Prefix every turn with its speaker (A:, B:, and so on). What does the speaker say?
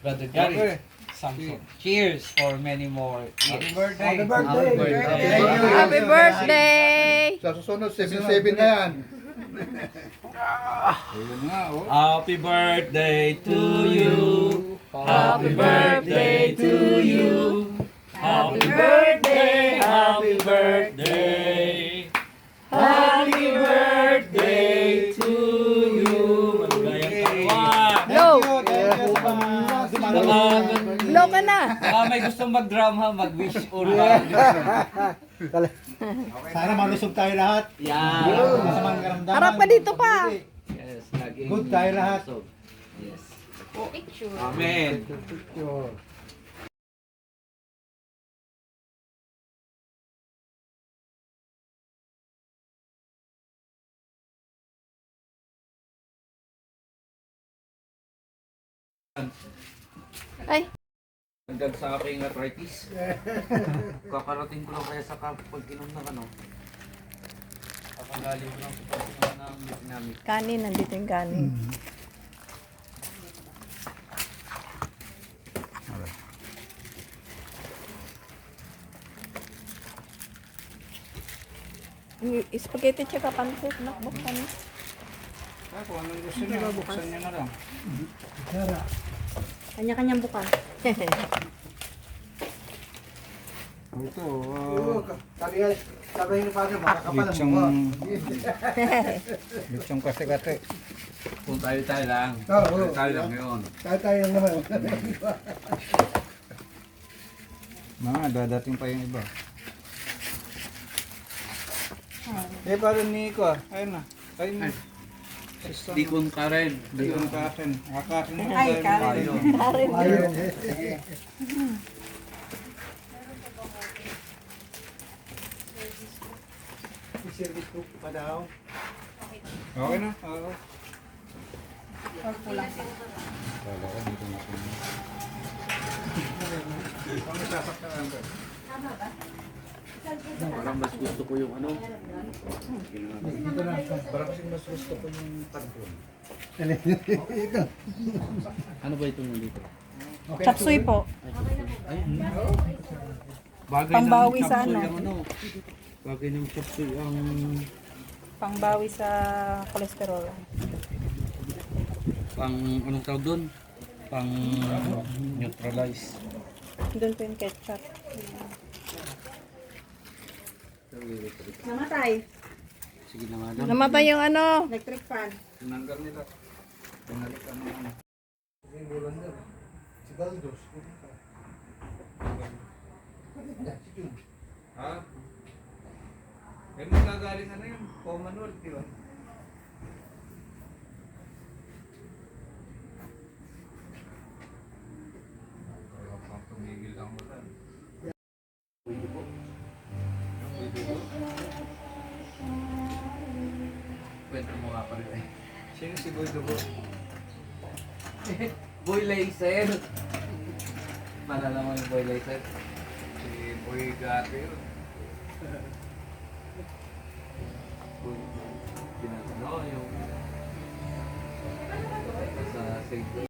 A: Brother Gary. Samson. Cheers for many more years.
B: Happy birthday.
C: Happy birthday.
A: Happy birthday.
D: Happy birthday!
C: Sa susunod, 7-7 na yan.
B: Ayun nga, oh.
A: Happy birthday to you. Happy birthday to you. Happy birthday, happy birthday. Happy birthday to you. Maligayang kawan.
D: Low! Low ka na!
A: May gustong mag-drama, mag-wish or mag...
B: Sana malusog tayo lahat.
A: Yan.
B: Masamang karamdaman.
D: Harap ka dito pa!
A: Yes, naging...
B: Good tayo lahat.
A: Yes. Amen.
D: Ay,
A: Hanggang sa aking arthritis. Kakarating ko lang kaya sa pag-inom ng ano. Kakagaling ko lang sa pag-inom ng Vietnamese.
D: kanin. Nandito yung kanin. Yung spaghetti tsaka pancit. Buksan mo.
B: Kung anong gusto niyo, buksan niyo na lang.
D: Kanya-kanyang bukas.
B: Ito,
C: Sabi ni Father, makakapal ang
B: litsong,
C: mukha.
B: litsong kasi-kate.
A: Kung tayo lang.
C: Oo.
A: Tayo lang ngayon.
C: Tayo lang naman.
B: Mga, dadating pa yung iba. Eh, parang ni ko ah. Ayun na. Ayun na.
A: Dikon ka rin.
B: Di ko nakakin. Nakakin mo.
D: Ay, Karen. Karen.
C: Ayun.
B: Service ko pa daw. Okay na? Oo. Kala ko dito na po. Ang sasaktan ko.
A: Parang mas gusto ko yung ano.
B: Dito na. Parang kasi mas gusto ko yung tagpon.
C: Ito.
A: Ano ba itong nandito?
D: Chapsuy po.
A: Bagay
D: Pambawi
A: ng
D: sa
A: chapsuy
D: ano?
A: ang ano. Bagay ng chapsuy ang
D: Pangbawi sa kolesterol.
A: pang anong tawag doon? Pang neutralize.
D: Doon po yung ketchup. Namatay.
A: Sige na nga lang.
D: Namatay yung ano.
E: Electric fan.
B: Tinanggal nila. Pinalitan mo ano.
C: Si Baldos.
B: Ha? Eh, magagaling ano yun? Commonwealth, di ba? Wala pang tumigil ang ulan.
A: Kwento mo nga pa rin.
B: Sino si Boy Dugo?
A: Boy Laser! Malala mo yung Boy Laser?
B: Si Boy Gate yun.
A: Pinatano yung sa St.